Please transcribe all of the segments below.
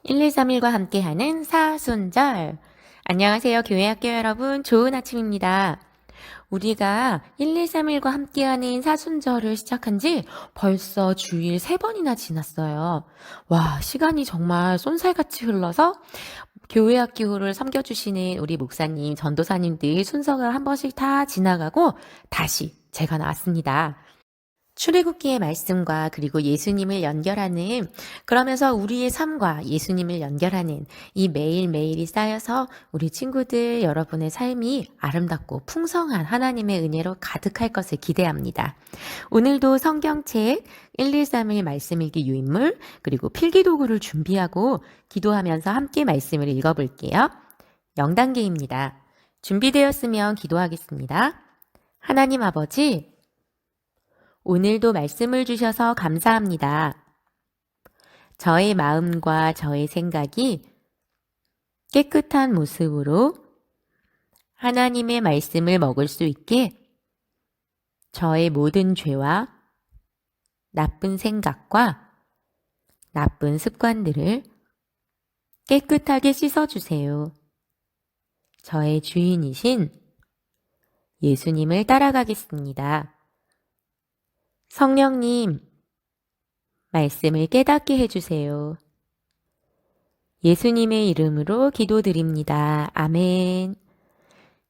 1231과 함께하는 사순절. 안녕하세요, 교회학교 여러분. 좋은 아침입니다. 우리가 1231과 함께하는 사순절을 시작한 지 벌써 주일 3번이나 지났어요. 와, 시간이 정말 쏜살같이 흘러서 교회학교를 섬겨주시는 우리 목사님, 전도사님들 순서가 한 번씩 다 지나가고 다시 제가 나왔습니다. 출애굽기의 말씀과 그리고 예수님을 연결하는, 그러면서 우리의 삶과 예수님을 연결하는 이 매일매일이 쌓여서 우리 친구들 여러분의 삶이 아름답고 풍성한 하나님의 은혜로 가득할 것을 기대합니다. 오늘도 성경책 113일 말씀 읽기 유인물 그리고 필기도구를 준비하고 기도하면서 함께 말씀을 읽어볼게요. 0단계입니다. 준비되었으면 기도하겠습니다. 하나님 아버지, 오늘도 말씀을 주셔서 감사합니다. 저의 마음과 저의 생각이 깨끗한 모습으로 하나님의 말씀을 먹을 수 있게 저의 모든 죄와 나쁜 생각과 나쁜 습관들을 깨끗하게 씻어주세요. 저의 주인이신 예수님을 따라가겠습니다. 성령님, 말씀을 깨닫게 해주세요. 예수님의 이름으로 기도드립니다. 아멘.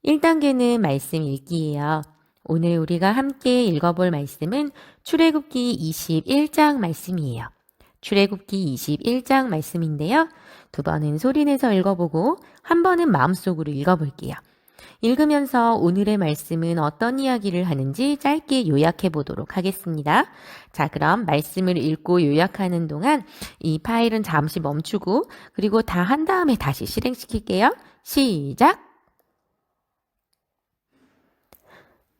1단계는 말씀 읽기예요. 오늘 우리가 함께 읽어볼 말씀은 출애굽기 21장 말씀이에요. 출애굽기 21장 말씀인데요. 2번은 소리내서 읽어보고 한 번은 마음속으로 읽어볼게요. 읽으면서 오늘의 말씀은 어떤 이야기를 하는지 짧게 요약해 보도록 하겠습니다. 자, 그럼 말씀을 읽고 요약하는 동안 이 파일은 잠시 멈추고 그리고 다 한 다음에 다시 실행시킬게요. 시작!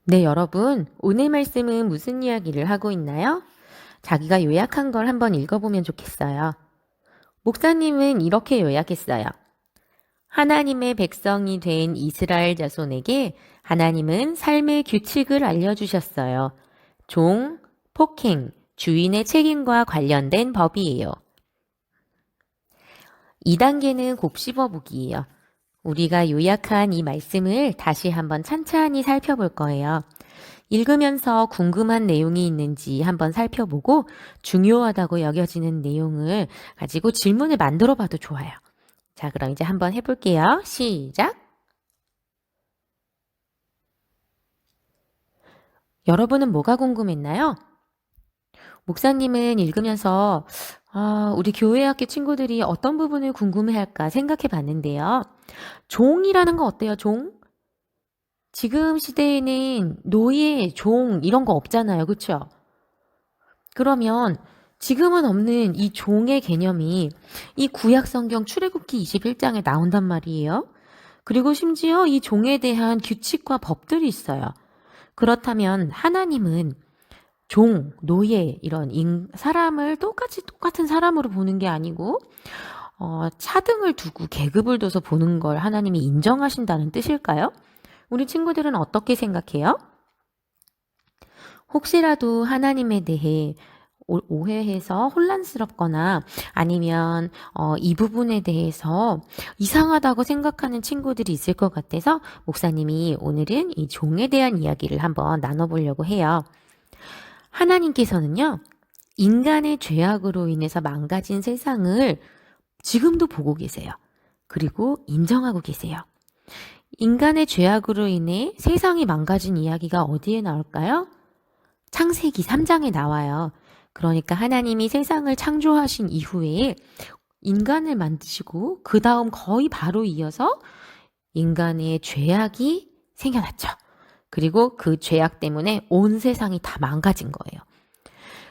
네, 여러분, 오늘 말씀은 무슨 이야기를 하고 있나요? 자기가 요약한 걸 한번 읽어보면 좋겠어요. 목사님은 이렇게 요약했어요. 하나님의 백성이 된 이스라엘 자손에게 하나님은 삶의 규칙을 알려주셨어요. 종, 폭행, 주인의 책임과 관련된 법이에요. 2단계는 곱씹어보기예요. 우리가 요약한 이 말씀을 다시 한번 찬찬히 살펴볼 거예요. 읽으면서 궁금한 내용이 있는지 한번 살펴보고 중요하다고 여겨지는 내용을 가지고 질문을 만들어 봐도 좋아요. 자, 그럼 이제 한번 해볼게요. 시작! 여러분은 뭐가 궁금했나요? 목사님은 읽으면서 우리 교회학교 친구들이 어떤 부분을 궁금해할까 생각해 봤는데요. 종이라는 거 어때요? 종? 지금 시대에는 노예, 종 이런 거 없잖아요. 그렇죠? 그러면 지금은 없는 이 종의 개념이 이 구약성경 출애굽기 21장에 나온단 말이에요. 그리고 심지어 이 종에 대한 규칙과 법들이 있어요. 그렇다면 하나님은 종, 노예 이런 사람을 똑같은 사람으로 보는 게 아니고 차등을 두고 계급을 둬서 보는 걸 하나님이 인정하신다는 뜻일까요? 우리 친구들은 어떻게 생각해요? 혹시라도 하나님에 대해 오해해서 혼란스럽거나 아니면 이 부분에 대해서 이상하다고 생각하는 친구들이 있을 것 같아서 목사님이 오늘은 이 종에 대한 이야기를 한번 나눠보려고 해요. 하나님께서는요, 인간의 죄악으로 인해서 망가진 세상을 지금도 보고 계세요. 그리고 인정하고 계세요. 인간의 죄악으로 인해 세상이 망가진 이야기가 어디에 나올까요? 창세기 3장에 나와요. 그러니까 하나님이 세상을 창조하신 이후에 인간을 만드시고 그 다음 거의 바로 이어서 인간의 죄악이 생겨났죠. 그리고 그 죄악 때문에 온 세상이 다 망가진 거예요.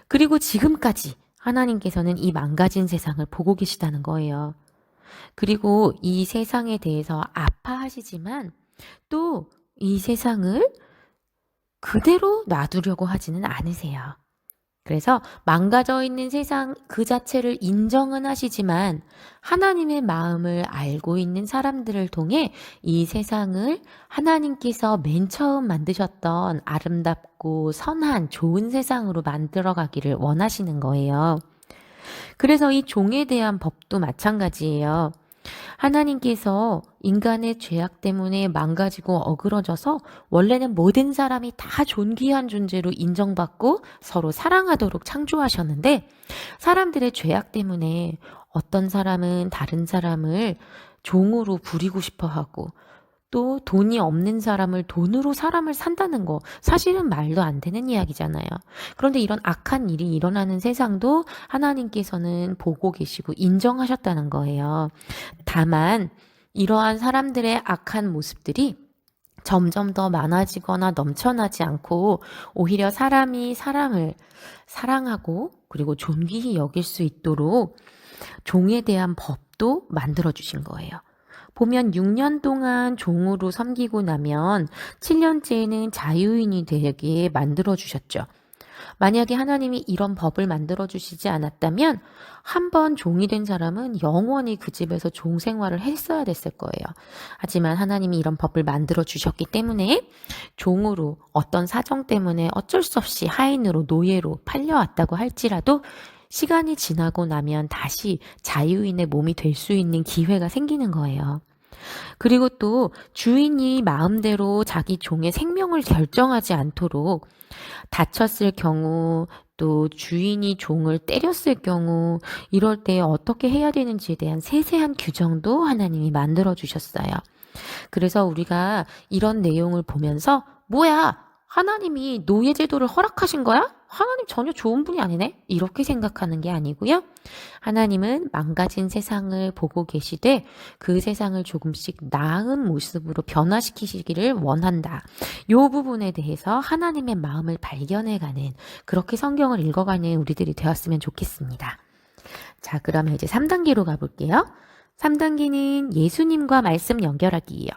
그리고 지금까지 하나님께서는 이 망가진 세상을 보고 계시다는 거예요. 그리고 이 세상에 대해서 아파하시지만 또 이 세상을 그대로 놔두려고 하지는 않으세요. 그래서 망가져 있는 세상 그 자체를 인정은 하시지만 하나님의 마음을 알고 있는 사람들을 통해 이 세상을 하나님께서 맨 처음 만드셨던 아름답고 선한 좋은 세상으로 만들어 가기를 원하시는 거예요. 그래서 이 종에 대한 법도 마찬가지예요. 하나님께서 인간의 죄악 때문에 망가지고 어그러져서 원래는 모든 사람이 다 존귀한 존재로 인정받고 서로 사랑하도록 창조하셨는데 사람들의 죄악 때문에 어떤 사람은 다른 사람을 종으로 부리고 싶어 하고 또 돈이 없는 사람을 돈으로 사람을 산다는 거 사실은 말도 안 되는 이야기잖아요. 그런데 이런 악한 일이 일어나는 세상도 하나님께서는 보고 계시고 인정하셨다는 거예요. 다만 이러한 사람들의 악한 모습들이 점점 더 많아지거나 넘쳐나지 않고 오히려 사람이 사람을 사랑하고 그리고 존귀히 여길 수 있도록 종에 대한 법도 만들어 주신 거예요. 보면 6년 동안 종으로 섬기고 나면 7년째에는 자유인이 되게 만들어 주셨죠. 만약에 하나님이 이런 법을 만들어 주시지 않았다면 한 번 종이 된 사람은 영원히 그 집에서 종 생활을 했어야 됐을 거예요. 하지만 하나님이 이런 법을 만들어 주셨기 때문에 종으로 어떤 사정 때문에 어쩔 수 없이 하인으로 노예로 팔려왔다고 할지라도 시간이 지나고 나면 다시 자유인의 몸이 될 수 있는 기회가 생기는 거예요. 그리고 또 주인이 마음대로 자기 종의 생명을 결정하지 않도록 다쳤을 경우 또 주인이 종을 때렸을 경우 이럴 때 어떻게 해야 되는지에 대한 세세한 규정도 하나님이 만들어 주셨어요. 그래서 우리가 이런 내용을 보면서 뭐야? 하나님이 노예 제도를 허락하신 거야? 하나님 전혀 좋은 분이 아니네? 이렇게 생각하는 게 아니고요. 하나님은 망가진 세상을 보고 계시되 그 세상을 조금씩 나은 모습으로 변화시키시기를 원한다. 이 부분에 대해서 하나님의 마음을 발견해가는 그렇게 성경을 읽어가는 우리들이 되었으면 좋겠습니다. 자, 그러면 이제 3단계로 가볼게요. 3단계는 예수님과 말씀 연결하기예요.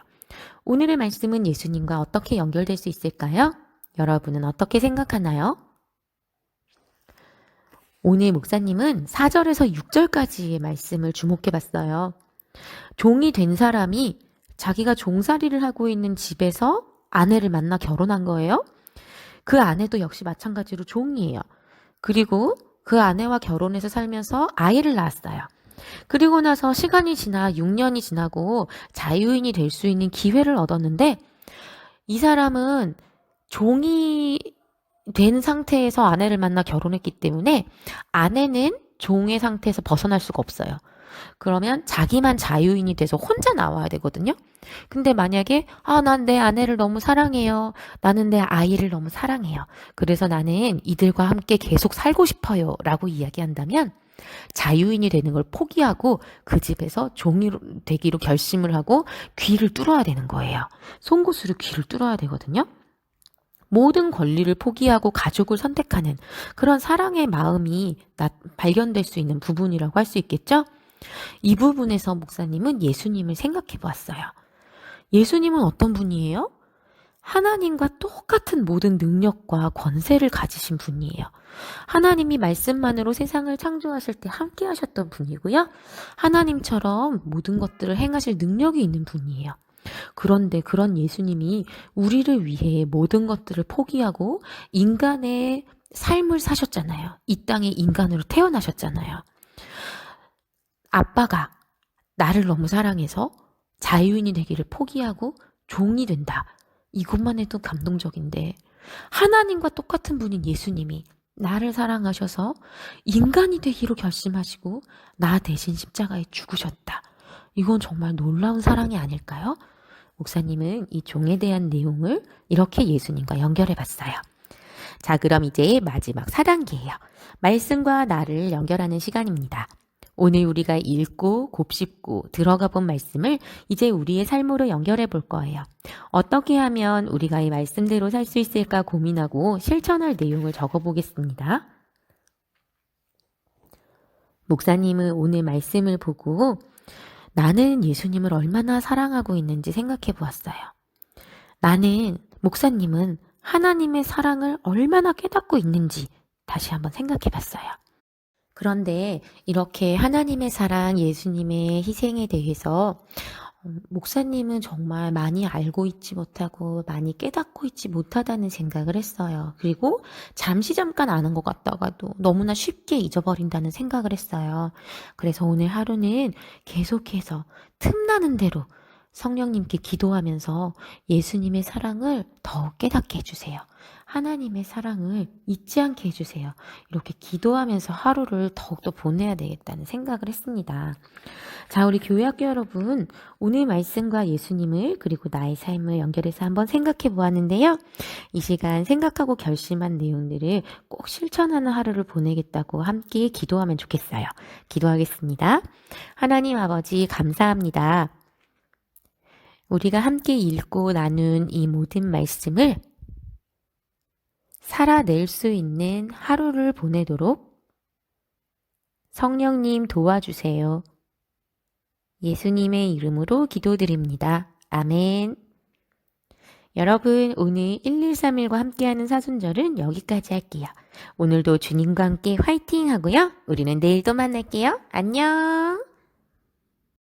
오늘의 말씀은 예수님과 어떻게 연결될 수 있을까요? 여러분은 어떻게 생각하나요? 오늘 목사님은 4절에서 6절까지의 말씀을 주목해 봤어요. 종이 된 사람이 자기가 종살이를 하고 있는 집에서 아내를 만나 결혼한 거예요. 그 아내도 역시 마찬가지로 종이에요. 그리고 그 아내와 결혼해서 살면서 아이를 낳았어요. 그리고 나서 시간이 지나 6년이 지나고 자유인이 될 수 있는 기회를 얻었는데 이 사람은 종이 된 상태에서 아내를 만나 결혼했기 때문에 아내는 종의 상태에서 벗어날 수가 없어요. 그러면 자기만 자유인이 돼서 혼자 나와야 되거든요. 근데 만약에 난 내 아내를 너무 사랑해요. 나는 내 아이를 너무 사랑해요. 그래서 나는 이들과 함께 계속 살고 싶어요. 라고 이야기한다면 자유인이 되는 걸 포기하고 그 집에서 종이 되기로 결심을 하고 귀를 뚫어야 되는 거예요. 송곳으로 귀를 뚫어야 되거든요. 모든 권리를 포기하고 가족을 선택하는 그런 사랑의 마음이 발견될 수 있는 부분이라고 할 수 있겠죠? 이 부분에서 목사님은 예수님을 생각해 보았어요. 예수님은 어떤 분이에요? 하나님과 똑같은 모든 능력과 권세를 가지신 분이에요. 하나님이 말씀만으로 세상을 창조하실 때 함께 하셨던 분이고요. 하나님처럼 모든 것들을 행하실 능력이 있는 분이에요. 그런데 그런 예수님이 우리를 위해 모든 것들을 포기하고 인간의 삶을 사셨잖아요. 이 땅에 인간으로 태어나셨잖아요. 아빠가 나를 너무 사랑해서 자유인이 되기를 포기하고 종이 된다. 이것만 해도 감동적인데 하나님과 똑같은 분인 예수님이 나를 사랑하셔서 인간이 되기로 결심하시고 나 대신 십자가에 죽으셨다. 이건 정말 놀라운 사랑이 아닐까요? 목사님은 이 종에 대한 내용을 이렇게 예수님과 연결해 봤어요. 자, 그럼 이제 마지막 4단계예요. 말씀과 나를 연결하는 시간입니다. 오늘 우리가 읽고 곱씹고 들어가 본 말씀을 이제 우리의 삶으로 연결해 볼 거예요. 어떻게 하면 우리가 이 말씀대로 살 수 있을까 고민하고 실천할 내용을 적어 보겠습니다. 목사님은 오늘 말씀을 보고 나는 예수님을 얼마나 사랑하고 있는지 생각해 보았어요. 목사님은 하나님의 사랑을 얼마나 깨닫고 있는지 다시 한번 생각해 봤어요. 그런데 이렇게 하나님의 사랑, 예수님의 희생에 대해서 목사님은 정말 많이 알고 있지 못하고 많이 깨닫고 있지 못하다는 생각을 했어요. 그리고 잠깐 아는 것 같다가도 너무나 쉽게 잊어버린다는 생각을 했어요. 그래서 오늘 하루는 계속해서 틈나는 대로 성령님께 기도하면서 예수님의 사랑을 더 깨닫게 해주세요. 하나님의 사랑을 잊지 않게 해주세요. 이렇게 기도하면서 하루를 더욱더 보내야 되겠다는 생각을 했습니다. 자, 우리 교회학교 여러분, 오늘 말씀과 예수님을 그리고 나의 삶을 연결해서 한번 생각해 보았는데요. 이 시간 생각하고 결심한 내용들을 꼭 실천하는 하루를 보내겠다고 함께 기도하면 좋겠어요. 기도하겠습니다. 하나님 아버지 감사합니다. 우리가 함께 읽고 나눈 이 모든 말씀을 살아낼 수 있는 하루를 보내도록 성령님 도와주세요. 예수님의 이름으로 기도드립니다. 아멘. 여러분, 오늘 113일과 함께하는 사순절은 여기까지 할게요. 오늘도 주님과 함께 화이팅 하고요. 우리는 내일 또 만날게요. 안녕.